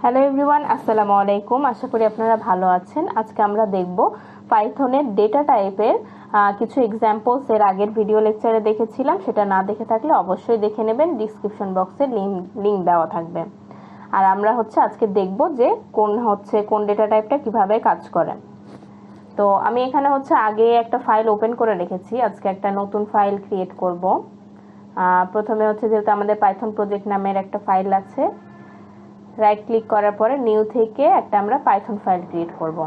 Hello everyone, আসসালামু আলাইকুম। আশা করি আপনারা ভালো আছেন। আজকে আমরা দেখব পাইথনের ডেটা টাইপের কিছু এক্সাম্পলস। এর আগের ভিডিও লেকচারে দেখেছিলাম, সেটা না দেখে থাকলে অবশ্যই দেখে নেবেন, ডিসক্রিপশন বক্সে লিংক দেওয়া থাকবে। আর আমরা আজকে দেখব যে কোন ডেটা টাইপটা কিভাবে কাজ করে। তো আমি এখানে আগে একটা ফাইল ওপেন করে রেখেছি, আজকে একটা নতুন ফাইল ক্রিয়েট করব। প্রথমে যেহেতু আমাদের পাইথন প্রজেক্ট নামের একটা ফাইল আছে, রাইট ক্লিক করার পরে নিউ থেকে একটা আমরা পাইথন ফাইল ক্রিয়েট করব।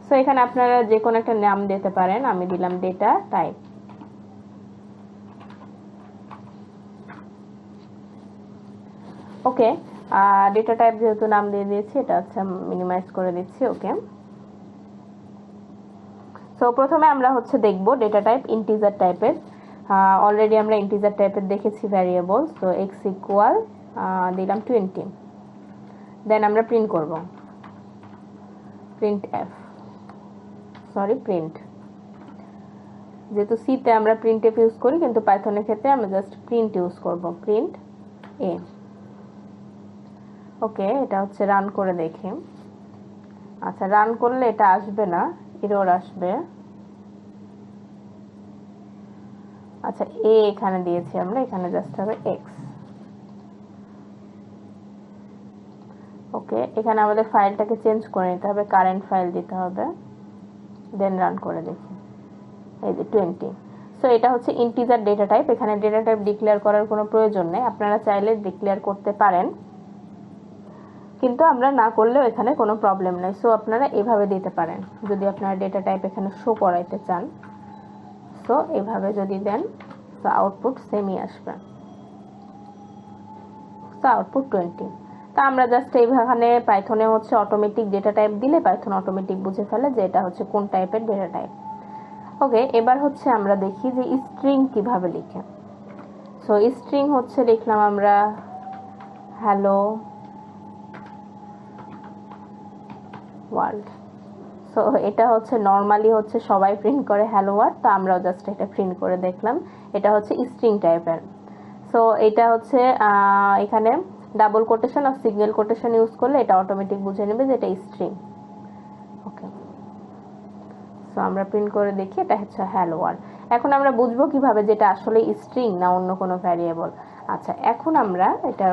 সো এখানে আপনারা যে কোনো একটা নাম দিতে পারেন, আমি দিলাম ডেটা টাইপ। ওকে, ডেটা টাইপ যেহেতু নাম দিয়ে দিয়েছি, এটা মিনিমাইজ করে দিচ্ছি। ওকে, সো প্রথমে আমরা দেখব ডেটা টাইপ ইন্টিজার টাইপের। অলরেডি আমরা ইন্টিজার টাইপের দেখেছি ভ্যারিয়েবল। সো এক্স ইকুয়াল দিলাম 20, দেন আমরা প্রিন্ট করব প্রিন্ট যেহেতু সিতে আমরা প্রিন্ট এফ ইউজ করি, কিন্তু পাইথনের ক্ষেত্রে আমরা জাস্ট প্রিন্ট ইউজ করব, প্রিন্ট এ। ওকে, এটা রান করে দেখি। আচ্ছা, রান করলে এটা আসবে না, এরর আসবে। আচ্ছা, এ এখানে দিয়েছি আমরা, এখানে জাস্ট হবে এক্স। ওকে, এখানে আমাদের ফাইলটাকে চেঞ্জ করে নিতে হবে, কারেন্ট ফাইল দিতে হবে, দেন রান করে দেখি। এই যে 20। সো এটা ইন্টিজার ডেটা টাইপ। এখানে ডেটা টাইপ ডিক্লেয়ার করার কোনো প্রয়োজন নেই, আপনারা চাইলে ডিক্লেয়ার করতে পারেন, কিন্তু আমরা না করলেও এখানে কোনো প্রবলেম নেই। সো আপনারা এভাবে দিতে পারেন যদি আপনারা ডেটা টাইপ এখানে শো করাইতে চান। সো এভাবে যদি দেন, তো আউটপুট সেমই আসবে। তো আউটপুট 20। তা আমরা জাস্ট এইভাবে পাইথনে অটোমেটিক ডেটা টাইপ দিলে পাইথন অটোমেটিক বুঝে ফেলে যে এটা কোন টাইপের ডেটা টাইপ। ওকে, এবার আমরা দেখি যে স্ট্রিং কিভাবে লিখে। সো স্ট্রিং লিখলাম আমরা হ্যালো ওয়ার্ল্ড। সো এটা নর্মালি সবাই প্রিন্ট করে হ্যালো ওয়ার্ল্ড, তো আমরাও জাস্ট এটা প্রিন্ট করে দেখলাম। এটা স্ট্রিং টাইপের। সো এটা এখানে ডাবল কোটেশন আর সিঙ্গেল কোটেশন ইউজ করলে এটা অটোমেটিক বুঝে নেবে যে এটা স্ট্রিং। ওকে, সো আমরা প্রিন্ট করে দেখি, এটা হ্যালো ওয়ার্ল্ড। এখন আমরা বুঝবো কিভাবে যেটা আসলে স্ট্রিং না অন্য কোনো ভ্যারিয়েবল। আচ্ছা, এখন আমরা এটা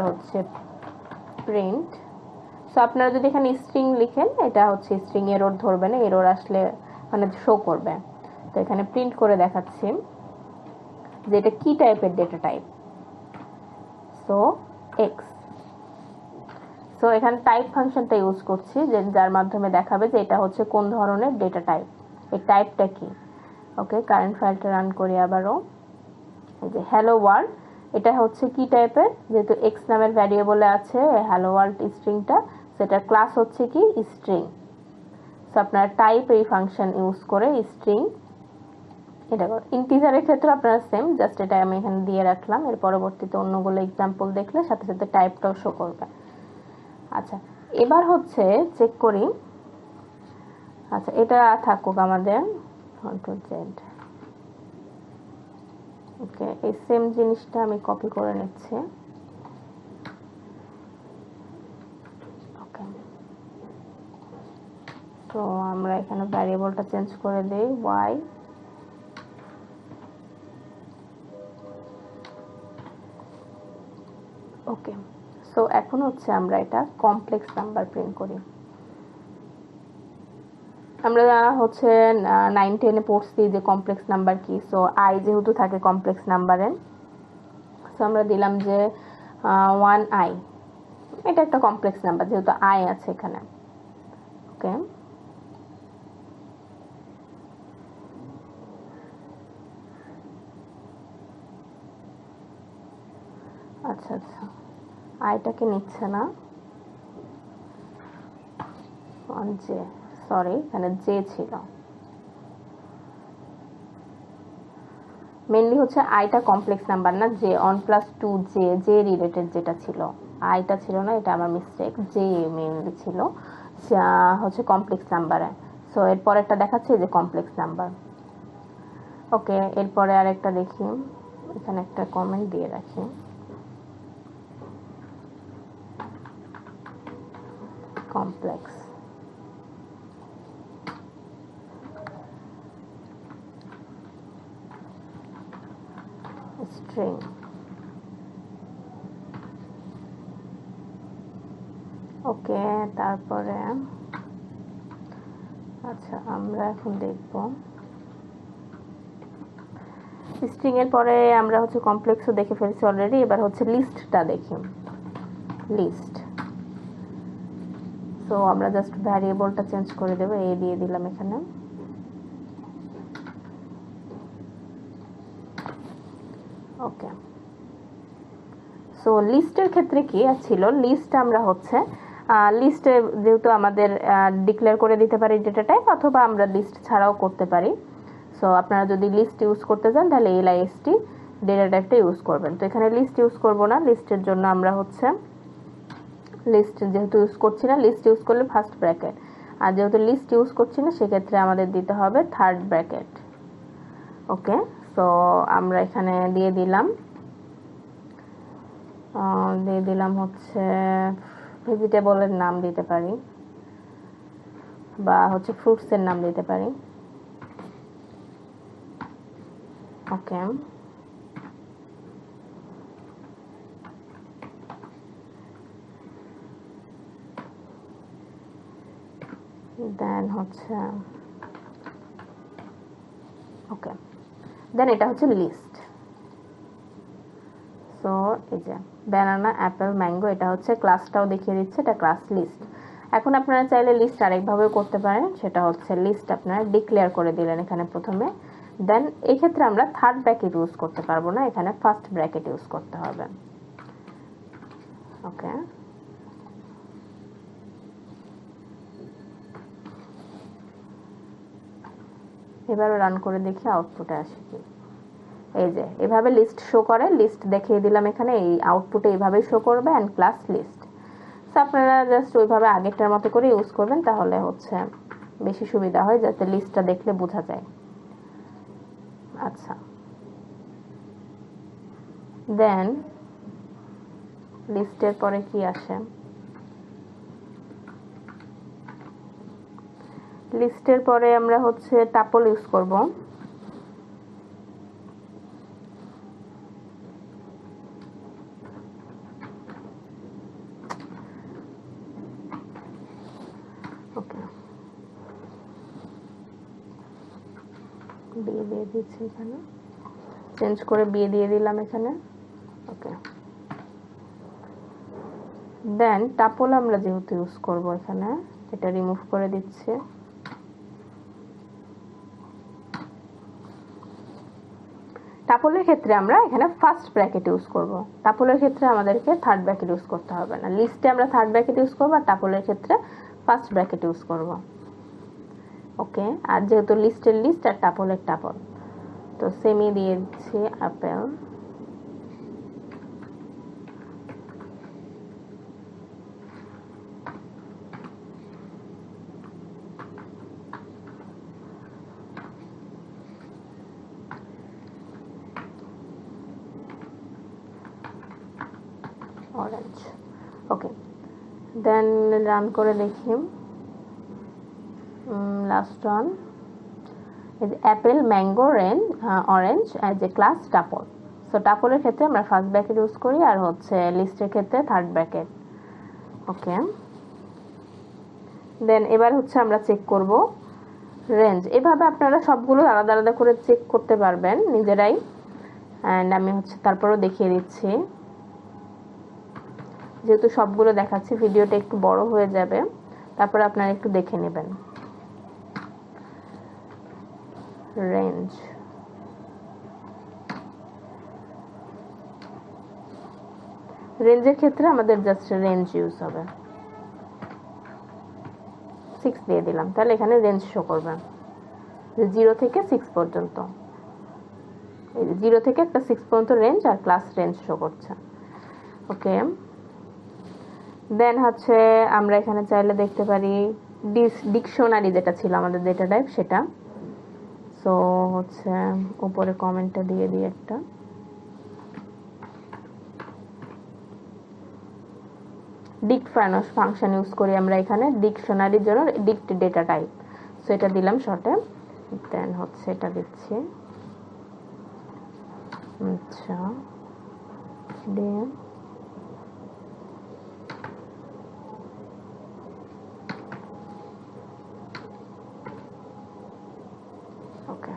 প্রিন্ট। সো আপনারা যদি এখানে স্ট্রিং লিখেন, এটা স্ট্রিং এরর ধরবে না, এরর আসলে মানে শো করবে। তো এখানে প্রিন্ট করে দেখাচ্ছি যে এটা কি টাইপের data type. So x. So এখানে টাইপ ফাংশনটা ইউজ করছি, যার মাধ্যমে দেখাবে যে এটা কোন ধরনের ডেটা টাইপ, এই টাইপটা কি। ওকে, কারেন্ট ফাইলটা রান করি আবারও। এই যে হ্যালো ওয়ার্ল্ড, এটা কি টাইপের, যেহেতু এক্স নামের ভ্যারিয়েবলে আছে হ্যালো ওয়ার্ল্ড স্ট্রিংটা, সেটার ক্লাস কি স্ট্রিং। সো আপনারা টাইপ এই ফাংশন ইউজ করে স্ট্রিং এটা ইন্টিজারের ক্ষেত্রে আপনারা সেম, জাস্ট এটা আমি এখানে দিয়ে রাখলাম। এর পরবর্তীতে অন্যগুলো এক্সাম্পল দেখলে সাথে সাথে টাইপটাও শো করবে। আচ্ছা, এবার চেক করি। আচ্ছা, এটা থাকুক আমাদের কন্ট্রোল জেড। ওকে, এই সেম জিনিসটা আমি কপি করে নিচ্ছি। ওকে, তো আমরা এখানে ভ্যারিয়েবলটা চেঞ্জ করে দেই ওয়াই। ওকে, সো এখন আমরা এটা কমপ্লেক্স নাম্বার প্রিন্ট করি। আমরা 9-10 পড়ছি যে কমপ্লেক্স নাম্বার কি। সো আই যেহেতু থাকে কমপ্লেক্স নাম্বারে, সো আমরা দিলাম যে 1i। এটা একটা কমপ্লেক্স নাম্বার যেহেতু আই আছে এখানে। ওকে, আচ্ছা আচ্ছা, আইটাকে নিচ্ছে না, জে, সরি এখানে জে ছিল। মেনলি আইটা কমপ্লেক্স নাম্বার না, জে 1+2 জে রিলেটেড যেটা ছিল, আইটা ছিল না, এটা আমার মিস্টেক। জে মেনলি ছিল কমপ্লেক্স নাম্বারে। সো এর পরেরটা দেখাচ্ছে যে কমপ্লেক্স নাম্বার। ওকে, এরপরে আরেকটা দেখি, এখানে একটা কমেন্ট দিয়ে রাখি। complex string ওকে তারপরে আচ্ছা আমরা এখন দেখব স্ট্রিং এর পরে আমরা হচ্ছে কমপ্লেক্সও দেখে ফেলেছি অলরেডি এবার হচ্ছে লিস্টটা দেখি লিস্ট সো আমরা জাস্ট ভ্যারিয়েবলটা চেঞ্জ করে দেব a দিয়ে দিলাম এখানে ওকে সো লিস্টের ক্ষেত্রে কি ছিল লিস্ট আমরা হচ্ছে লিস্টে যেহেতু আমাদের ডিক্লেয়ার করে দিতে পারি ডেটা টাইপ অথবা আমরা লিস্ট ছাড়াও করতে পারি সো আপনারা যদি লিস্ট ইউজ করতে চান তাহলে list ডেটা টাইপটা ইউজ করবেন তো এখানে লিস্ট ইউজ করব না লিস্টের জন্য আমরা হচ্ছে লিস্ট যেহেতু ইউজ করছি না লিস্ট ইউজ করলে ফার্স্ট ব্র্যাকেট আর যেহেতু লিস্ট ইউজ করছি না সেক্ষেত্রে আমাদের দিতে হবে থার্ড ব্র্যাকেট ওকে সো আমরা এখানে দিয়ে দিলাম হচ্ছে ভেজিটেবলের নাম দিতে পারি বা হচ্ছে ফ্রুটসের নাম দিতে পারি ওকে দেন হচ্ছে ওকে দেন এটা হচ্ছে লিস্ট সো এই যে ব্যানানা অ্যাপেল ম্যাঙ্গো এটা হচ্ছে ক্লাসটাও দেখিয়ে দিচ্ছে এটা ক্লাস লিস্ট এখন আপনারা চাইলে লিস্ট আরেকভাবেও করতে পারেন সেটা হচ্ছে লিস্ট আপনারা ডিক্লেয়ার করে দিলেন এখানে প্রথমে দেন এই ক্ষেত্রে আমরা থার্ড ব্র্যাকেট ইউজ করতে পারবো না এখানে ফার্স্ট ব্র্যাকেট ইউজ করতে হবে ওকে এবারে রান করে দেখি আউটপুটে আসে কি এই যে এভাবে লিস্ট শো করে লিস্ট দেখিয়ে দিলাম এখানে এই আউটপুটে এইভাবেই শো করবে এন্ড ক্লাস লিস্ট সো আপনারা জাস্ট ওইভাবে আগেরটার মতো করে ইউজ করবেন তাহলে হচ্ছে বেশি সুবিধা হয় যাতে লিস্টটা দেখলে বোঝা যায় আচ্ছা দেন লিস্টের পরে কি আসে লিস্টের পরে আমরা হচ্ছে টাপল ইউজ করব ওকে বি দিয়ে দিচ্ছি এখানে চেঞ্জ করে বি দিয়ে দিলাম এখানে ওকে দেন টাপল আমরা যেহেতু ইউজ করব এখানে এটা রিমুভ করে দিচ্ছি টাপলের ক্ষেত্রে আমরা এখানে ফার্স্ট ব্র্যাকেট ইউজ করব টাপলের ক্ষেত্রে আমাদেরকে থার্ড ব্র্যাকেট ইউজ করতে হবে না লিস্টে আমরা থার্ড ব্র্যাকেট ইউজ করব আর টাপলের ক্ষেত্রে ফার্স্ট ব্র্যাকেট ইউজ করব ওকে আর যেহেতু লিস্টের লিস্ট আর টাপলের টাপল তো সেমি দিয়ে দিচ্ছি apple orange okay then run করে দেখি last one is apple mango orange as a class tuple so tuple এর ক্ষেত্রে আমরা ফার্স্ট ব্র্যাকেট ইউজ করি আর হচ্ছে লিস্টের ক্ষেত্রে থার্ড ব্র্যাকেট ওকে দেন এবার হচ্ছে আমরা চেক করব রেঞ্জ এভাবে আপনারা সবগুলো আলাদা আলাদা করে চেক করতে পারবেন নিজেরাই এন্ড আমি হচ্ছে তারপরেও দেখিয়ে দিচ্ছি যেহেতু সবগুলো দেখাচ্ছি ভিডিওটা একটু বড় হয়ে যাবে তারপর আপনারা একটু দেখে নেবেন রেঞ্জ রেঞ্জের ক্ষেত্রে আমাদের জাস্ট রেঞ্জ ইউজ হবে 6 দিয়ে দিলাম তাহলে এখানে রেঞ্জ শো করবে 0 থেকে 6 পর্যন্ত এই 0 থেকে একটা 6 পর্যন্ত রেঞ্জ আর ক্লাস রেঞ্জ শো করছে ওকে দেন হচ্ছে আমরা এখানে চাইলে দেখতে পারি ডিকশনারি যেটা ছিল আমাদের ডেটা টাইপ সেটা সো হচ্ছে উপরে কমেন্টটা দিয়ে দিই একটা dict ফাংশন ইউজ করি আমরা এখানে ডিকশনারির জন্য, dict ডেটা টাইপ। সো এটা দিলাম শর্টে, দেন হচ্ছে এটা দিচ্ছি, আচ্ছা দেন ওকে।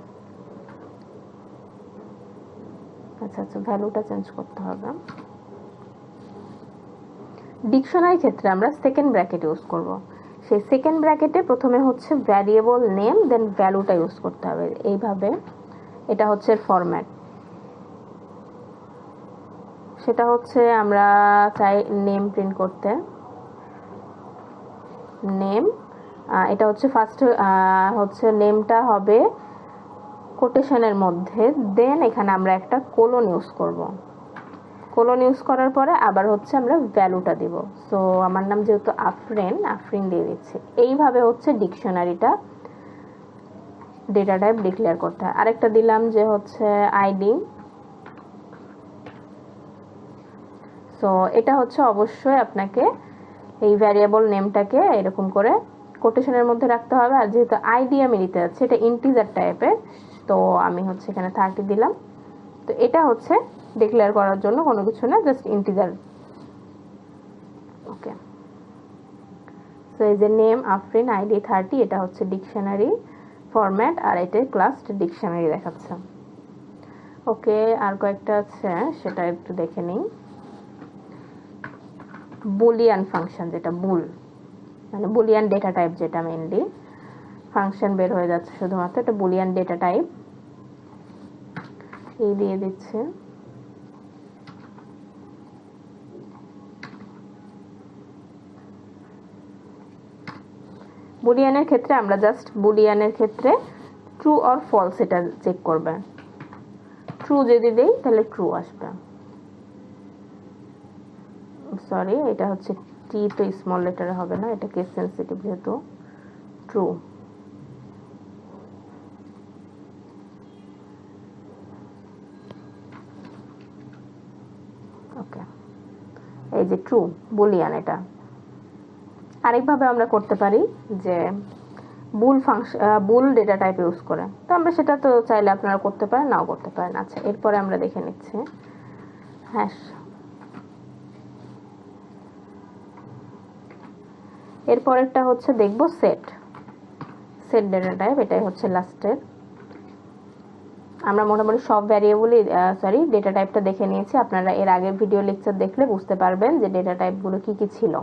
আচ্ছা আচ্ছা, ভ্যালুটা চেঞ্জ করতে হবে। ডিকশনারি ক্ষেত্রে আমরা সেকেন্ড ব্র্যাকেট ইউজ করব। সেই সেকেন্ড ব্র্যাকেটে প্রথমে হচ্ছে ভ্যারিয়েবল নেম, দেন ভ্যালুটা ইউজ করতে হবে এইভাবে। এটা হচ্ছে ফরম্যাট। সেটা হচ্ছে আমরা চাই নেম প্রিন্ট করতে, নেম, এটা হচ্ছে ফার্স্ট হচ্ছে নেমটা হবে কোটেশনের মধ্যে, দেন এখানে আমরা একটা কোলন ইউজ করব। কোলন ইউজ করার পরে আবার হচ্ছে আমরা ভ্যালুটা দিব। সো আমার নাম যেহেতু আফরিন দিয়ে দিচ্ছি। এইভাবে হচ্ছে ডিকশনারিটা ডেটা টাইপ ডিক্লেয়ার করতে হয়। আরেকটা দিলাম যে হচ্ছে আইডি। সো এটা হচ্ছে অবশ্যই আপনাকে এই ভ্যারিয়েবল নেমটাকে এরকম করে কোটেশনের মধ্যে রাখতে হবে। আর যেহেতু আইডি আমি নিতে যাচ্ছি, এটা ইন্টিজার টাইপের, তো আমি হচ্ছে এখানে 30 দিলাম। তো এটা হচ্ছে ডিক্লেয়ার করার জন্য কোনো কিছু না, জাস্ট ইন্টিজার। ওকে, সো এই যে নেম আফরিন আইডি 30, এটা হচ্ছে ডিকশনারি ফরম্যাট, আর এটা ক্লাস ডিকশনারি দেখাচ্ছে। ওকে, আর কয়েকটা আছে সেটা একটু দেখে নিই। বুলিয়ান ফাংশন, যেটা বুল মানে বুলিয়ান ডেটা টাইপ, যেটা মেইনলি ফাংশন বের হয়ে যাচ্ছে শুধুমাত্র, এটা বুলিয়ান ডেটা টাইপ। এই দিয়ে দিচ্ছে। বুলিয়ানের ক্ষেত্রে আমরা জাস্ট বুলিয়ানের ক্ষেত্রে ট্রু অর ফলস এটা চেক করবে। ট্রু যদি দেই তাহলে ট্রু আসবে। সরি, এটা হচ্ছে টি তো স্মল লেটারে হবে না, এটা কেস সেন্সিটিভ যেহেতু। ট্রু, ওকে, এই যে ট্রু বুলিয়ান। এটা আরেকভাবে আমরা করতে পারি যে বুল ডেটা টাইপ ইউজ করে, তো আমরা সেটা তো চাইলে আপনারা করতে পারেন, নাও করতে পারেন। আচ্ছা, এরপরে আমরা দেখে নিচ্ছি হ্যাশ। এরপরেরটা হচ্ছে দেখব সেট ডেটা টাইপ, এটাই হচ্ছে লাস্টের। আমরা মোটামুটি সব ভ্যারিয়েবলই ডেটা টাইপটা দেখে নিয়েছি। আপনারা এর আগের ভিডিও লেকচার দেখলে বুঝতে পারবেন যে ডেটা টাইপগুলো কি কি ছিল।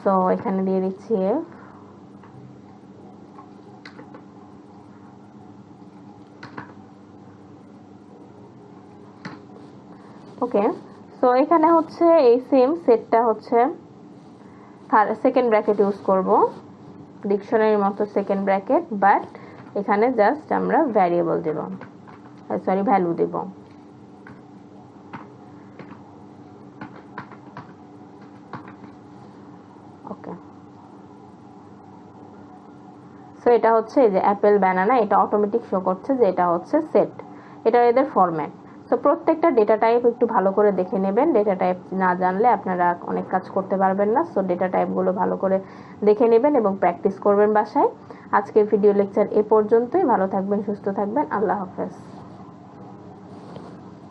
সো এখানে দিয়ে দিচ্ছি এফ। ওকে, সো এখানে হচ্ছে এই সেম সেটটা হচ্ছে সেকেন্ড ব্র্যাকেট ইউজ করব, ডিকশনারির মতো সেকেন্ড ব্র্যাকেট, বাট এখানে জাস্ট আমরা ভ্যারিয়েবল দেব, ভ্যালু দেব। ওকে, সো এটা হচ্ছে এই যে অ্যাপেল ব্যানানা, এটা অটোমেটিক শো করছে যে এটা হচ্ছে সেট, এটা এদের ফরম্যাট। সো প্রত্যেকটা ডেটা টাইপ একটু ভালো করে দেখে নেবেন। ডেটা টাইপ না জানলে আপনারা অনেক কাজ করতে পারবেন না। সো ডেটা টাইপগুলো ভালো করে দেখে নেবেন এবং প্র্যাকটিস করবেন বাসায়। আজকের ভিডিও লেকচার এ পর্যন্তই। ভালো থাকবেন, সুস্থ থাকবেন, আল্লাহ হাফেজ।